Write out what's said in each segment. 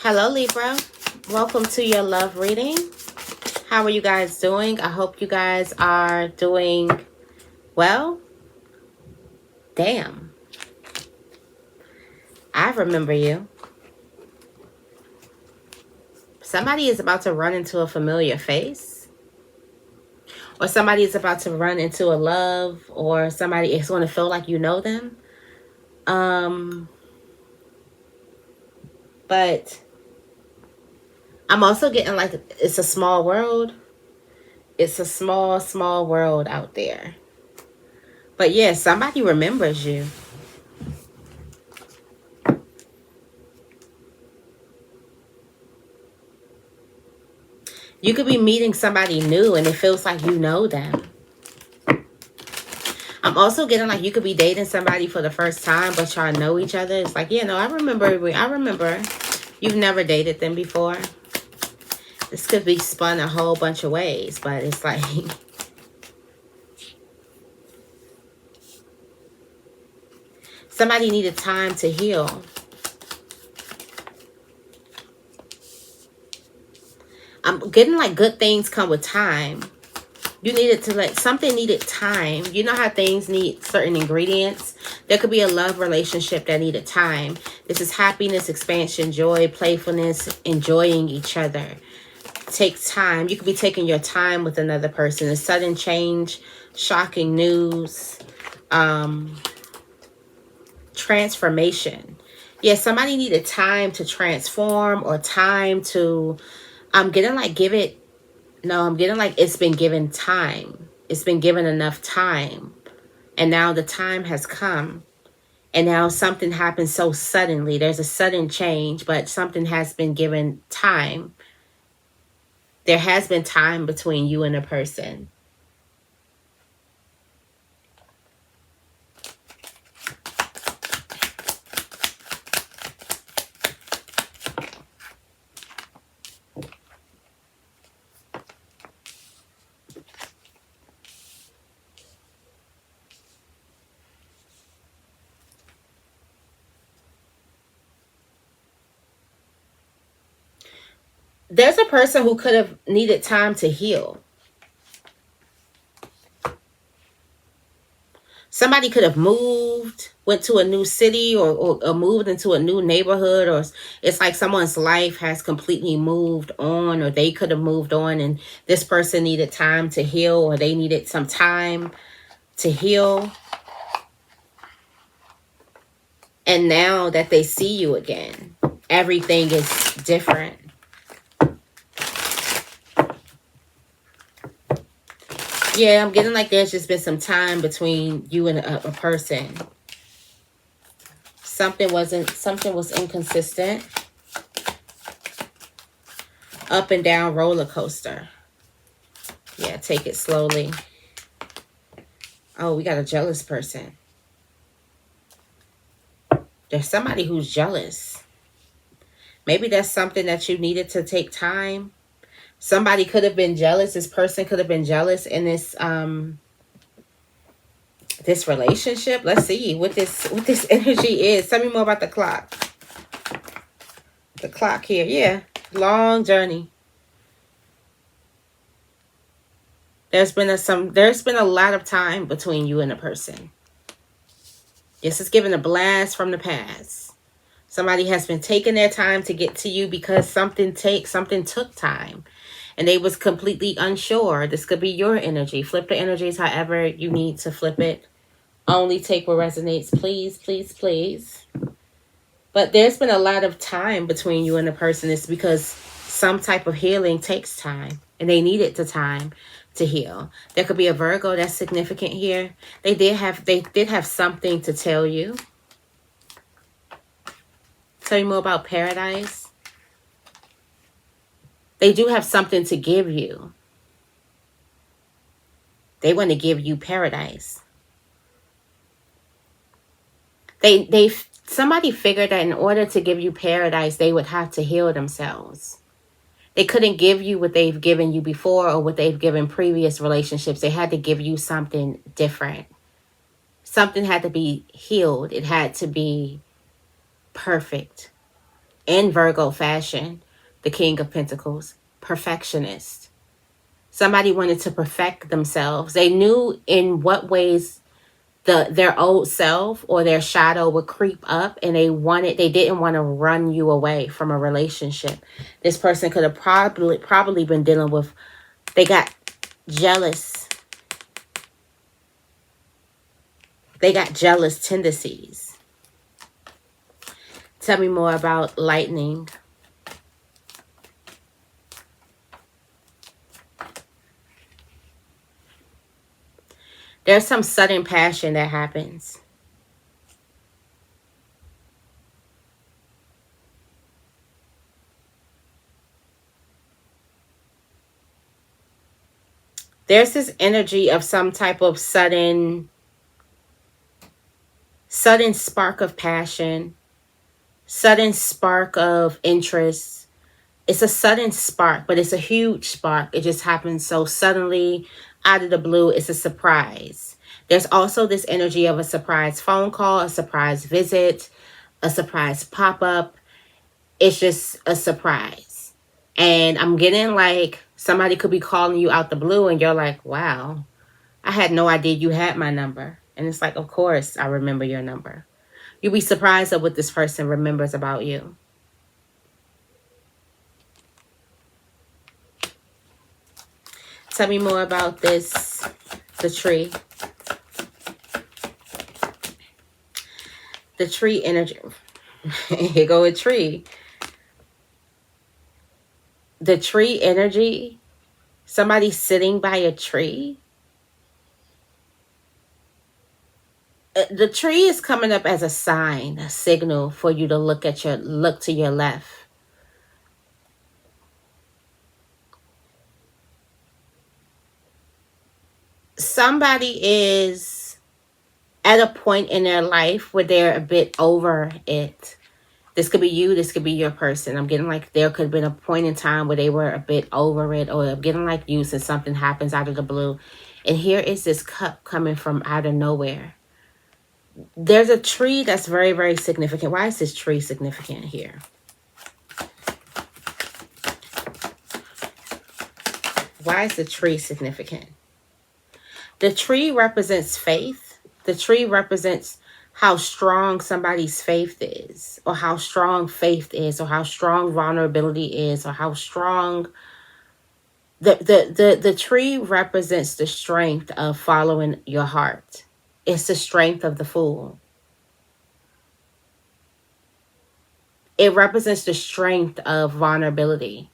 Hello, Libra. Welcome to your love reading. How are you guys doing? I hope you guys are doing well. Damn, I remember you. Somebody is about to run into a familiar face, or somebody is about to run into a love, or somebody is going to feel like you know them. But I'm also getting like it's a small world. It's a small world out there. But yeah, somebody remembers you. You could be meeting somebody new and it feels like you know them. I'm also getting like you could be dating somebody for the first time, but y'all know each other. It's like, yeah, no, I remember. You've never dated them before. This could be spun a whole bunch of ways, but it's like somebody needed time to heal. I'm getting like good things come with time. You needed to let something needed time. You know how things need certain ingredients? There could be a love relationship that needed time. This is happiness, expansion, joy, playfulness, enjoying each other. Takes time. You could be taking your time with another person. A sudden change, shocking news, transformation. Yeah, somebody needed time to transform or time to, I'm getting like I'm getting like it's been given time. It's been given enough time. And now the time has come. And now something happens so suddenly. There's a sudden change, but something has been given time. There has been time between you and a person. There's a person who could have needed time to heal. Somebody could have moved, went to a new city or moved into a new neighborhood, or it's like someone's life has completely moved on, or they could have moved on and this person needed time to heal, or they needed some time to heal. And now that they see you again, everything is different. Yeah, I'm getting like there's just been some time between you and a person. Something was inconsistent. Up and down roller coaster. Yeah, take it slowly. Oh, we got a jealous person. There's somebody who's jealous. Maybe that's something that you needed to take time. Somebody could have been jealous. This person could have been jealous in this relationship. Let's see what this energy is. Tell me more about the clock. The clock here. Yeah. Long journey. There's been a lot of time between you and a person. This is giving a blast from the past. Somebody has been taking their time to get to you because something took time. And they was completely unsure. This could be your energy. Flip the energies however you need to flip it. Only take what resonates, please, please, please. But there's been a lot of time between you and the person. It's because some type of healing takes time. And they needed the time to heal. There could be a Virgo that's significant here. They did have something to tell you. Tell you more about paradise. They do have something to give you. They want to give you paradise. Somebody figured that in order to give you paradise, they would have to heal themselves. They couldn't give you what they've given you before or what they've given previous relationships. They had to give you something different. Something had to be healed. It had to be perfect. in Virgo fashion, the King of Pentacles, perfectionist. Somebody wanted to perfect themselves. They knew in what ways their old self or their shadow would creep up, and they didn't want to run you away from a relationship. This person could have probably been dealing with, they got jealous. They got jealous tendencies. Tell me more about lightning. There's some sudden passion that happens. There's this energy of some type of sudden spark of passion, sudden spark of interest. It's a sudden spark, but it's a huge spark. It just happens so suddenly, out of the blue. It's a surprise. There's also this energy of a surprise phone call, a surprise visit, a surprise pop-up. It's just a surprise. And I'm getting like somebody could be calling you out the blue and you're like, wow, I had no idea you had my number. And it's like, of course, I remember your number. You'll be surprised at what this person remembers about you. Tell me more about this, the tree. The tree energy. Here go a tree. The tree energy. Somebody sitting by a tree. The tree is coming up as a sign, a signal for you to look to your left. Somebody is at a point in their life where they're a bit over it. This could be you. This could be your person. I'm getting like there could have been a point in time where they were a bit over it, or I'm getting like you since something happens out of the blue. And here is this cup coming from out of nowhere. There's a tree that's very, very significant. Why is this tree significant here? Why is the tree significant? The tree represents faith. The tree represents how strong somebody's faith is, or how strong faith is, or how strong vulnerability is, or how strong the tree represents the strength of following your heart. It's the strength of the fool. It represents the strength of vulnerability.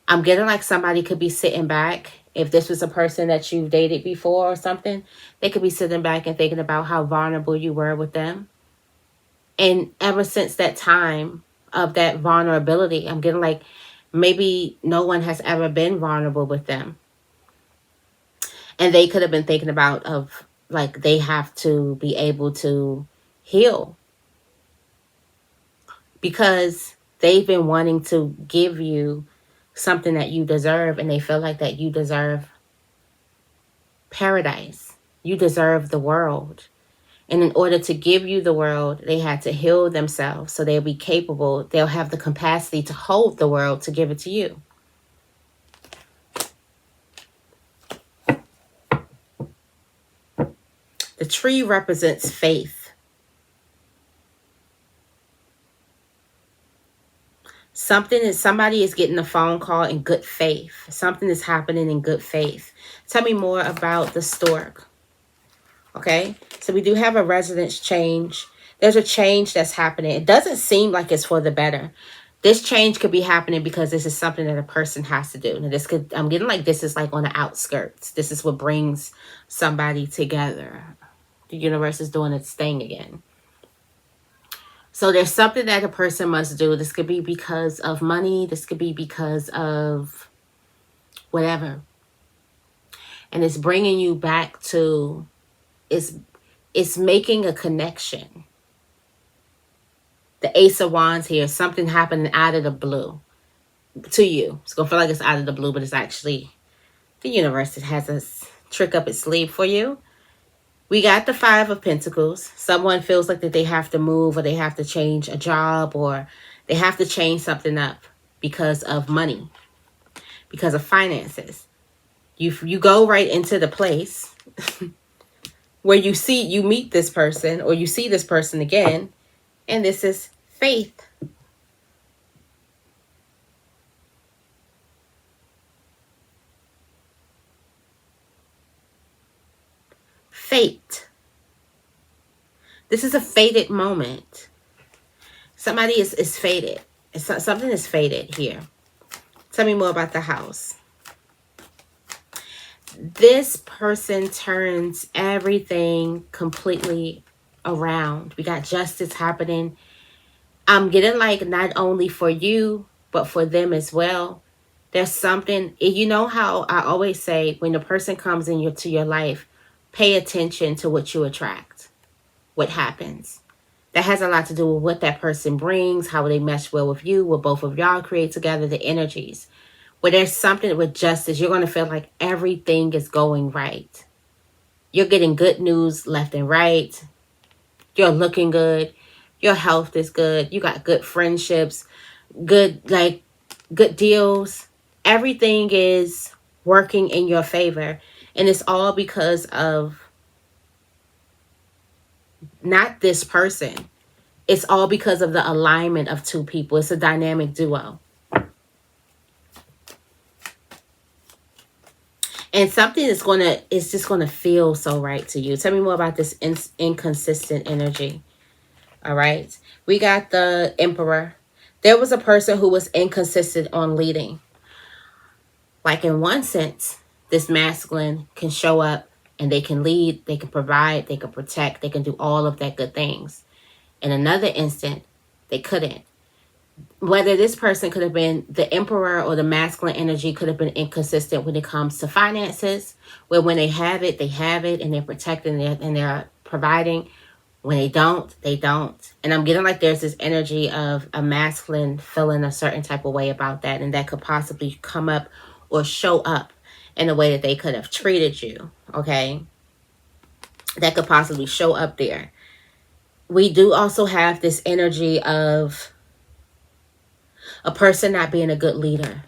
I'm getting like somebody could be sitting back. If this was a person that you've dated before or something, they could be sitting back and thinking about how vulnerable you were with them. And ever since that time of that vulnerability, I'm getting like maybe no one has ever been vulnerable with them. And they could have been thinking about of like they have to be able to heal. Because they've been wanting to give you something that you deserve, and they feel like that you deserve paradise. You deserve the world. And in order to give you the world, they had to heal themselves so they'll be capable. They'll have the capacity to hold the world to give it to you. The tree represents faith. Somebody is getting a phone call in good faith. Something is happening in good faith. Tell me more about the stork. Okay, so we do have a residence change. There's a change that's happening. It doesn't seem like it's for the better. This change could be happening because this is something that a person has to do. Now I'm getting like this is like on the outskirts. This is what brings somebody together. The universe is doing its thing again. So there's something that a person must do. This could be because of money. This could be because of whatever. And it's bringing you back to, it's making a connection. The Ace of Wands here, something happening out of the blue to you. It's going to feel like it's out of the blue, but it's actually the universe that has a trick up its sleeve for you. We got the Five of Pentacles. Someone feels like that they have to move, or they have to change a job, or They have to change something up because of money, because of finances. You go right into the place where you meet this person, or you see this person again, and this is faith. Fate. This is a fated moment. Somebody is fated. Something is fated here. Tell me more about the house. This person turns everything completely around. We got justice happening. I'm getting like not only for you, but for them as well. There's something, you know how I always say, when a person comes to your life, pay attention to what you attract, what happens. That has a lot to do with what that person brings, how they mesh well with you, what both of y'all create together, the energies. Where there's something with justice, you're going to feel like everything is going right. You're getting good news left and right. You're looking good. Your health is good. You got good friendships, good deals. Everything is working in your favor. And it's all because of not this person. It's all because of the alignment of two people. It's a dynamic duo. And something is just gonna feel so right to you. Tell me more about this inconsistent energy. All right. We got the Emperor. There was a person who was inconsistent on leading. Like, in one sense, this masculine can show up and they can lead, they can provide, they can protect, they can do all of that good things. In another instant, they couldn't. Whether this person could have been the Emperor, or the masculine energy could have been inconsistent when it comes to finances, where when they have it, and they're protecting and they're providing. When they don't, they don't. And I'm getting like there's this energy of a masculine feeling a certain type of way about that, and that could possibly come up or show up in a way that they could have treated you, okay? That could possibly show up there. We do also have this energy of a person not being a good leader.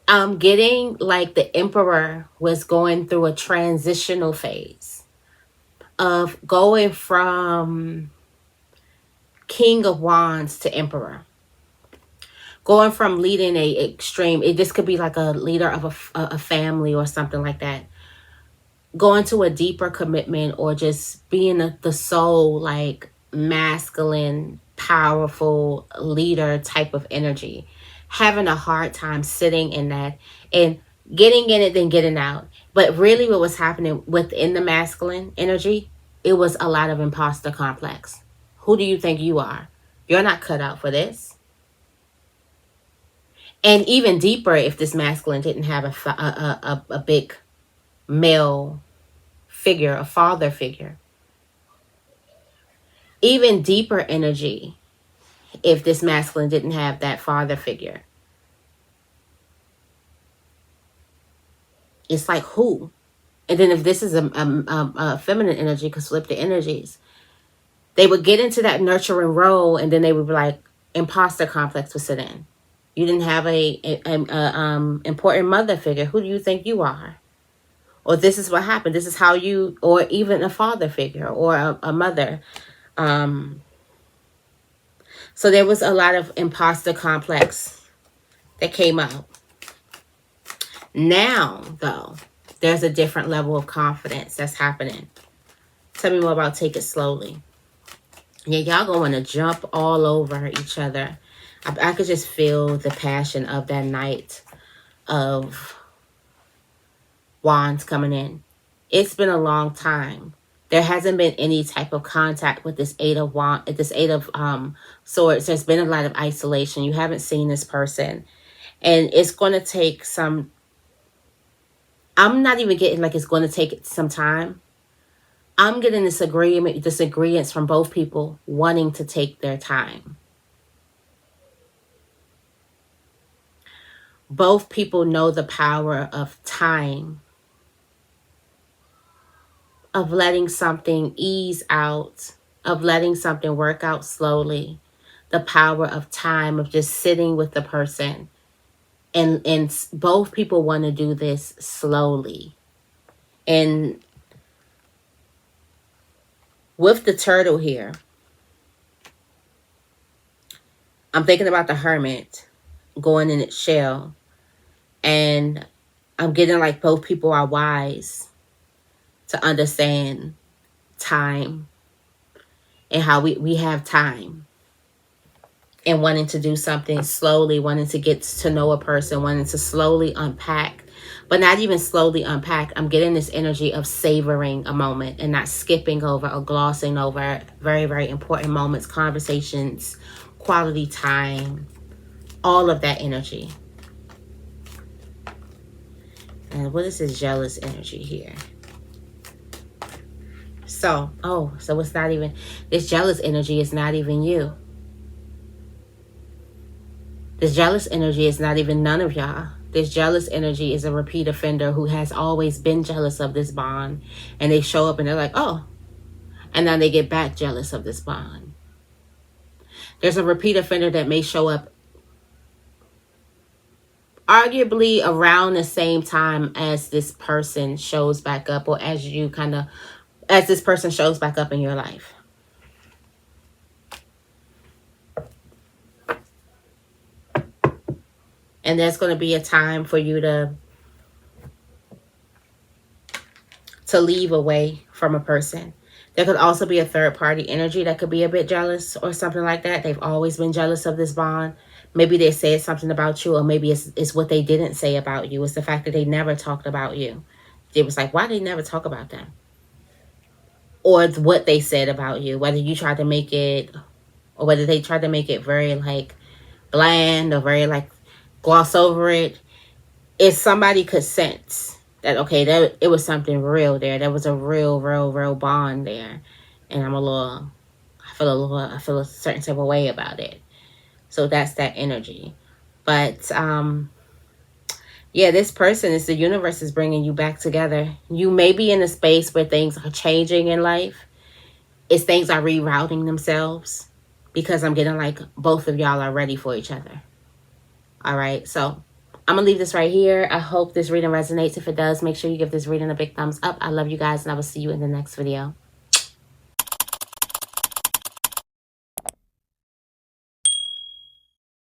I'm getting like the Emperor was going through a transitional phase of going from King of Wands to Emperor. Going from leading a extreme, this could be like a leader of a family or something like that. Going to a deeper commitment, or just being the sole, like, masculine, powerful leader type of energy. Having a hard time sitting in that and getting in it, then getting out. But really what was happening within the masculine energy, it was a lot of imposter complex. Who do you think you are? You're not cut out for this. And even deeper, if this masculine didn't have a big male figure, a father figure. Even deeper energy, if this masculine didn't have that father figure. It's like, who? And then if this is a feminine energy, because flip the energies, they would get into that nurturing role, and then they would be like, imposter complex would sit in. You didn't have a important mother figure. Who do you think you are? Or this is what happened. This is how you, or even a father figure or a mother. So there was a lot of imposter complex that came out. Now, though, there's a different level of confidence that's happening. Tell me more about Take It Slowly. Yeah, y'all going to jump all over each other. I could just feel the passion of that Knight of Wands coming in. It's been a long time. There hasn't been any type of contact with this Eight of Swords. There's been a lot of isolation. You haven't seen this person. And it's going to take some... I'm not even getting like it's going to take some time. I'm getting disagreements from both people wanting to take their time. Both people know the power of time, of letting something ease out, of letting something work out slowly, the power of time, of just sitting with the person. And both people want to do this slowly. And with the turtle here, I'm thinking about the hermit going in its shell. And I'm getting like both people are wise to understand time and how we have time. And wanting to do something slowly, wanting to get to know a person, wanting to slowly unpack. But not even slowly unpack. I'm getting this energy of savoring a moment and not skipping over or glossing over very, very important moments, conversations, quality time, all of that energy. And what is this jealous energy here? So it's not even, this jealous energy is not even you. This jealous energy is not even none of y'all. This jealous energy is a repeat offender who has always been jealous of this bond. And they show up and they're like, oh. And then they get back jealous of this bond. There's a repeat offender that may show up arguably around the same time as this person shows back up, or as this person shows back up in your life. And there's going to be a time for you to leave away from a person. There could also be a third party energy that could be a bit jealous or something like that. They've always been jealous of this bond. Maybe they said something about you, or maybe it's what they didn't say about you. It's the fact that they never talked about you. It was like, why did they never talk about them? Or it's what they said about you, whether you tried to make it, or whether they tried to make it very like bland or very like gloss over it. If somebody could sense that, okay, it was something real there. There was a real bond there. And I feel a certain type of way about it. So that's that energy. But, yeah, this person is, the universe is bringing you back together. You may be in a space where things are changing in life. Things are rerouting themselves, because I'm getting like both of y'all are ready for each other. All right. So I'm going to leave this right here. I hope this reading resonates. If it does, make sure you give this reading a big thumbs up. I love you guys, and I will see you in the next video.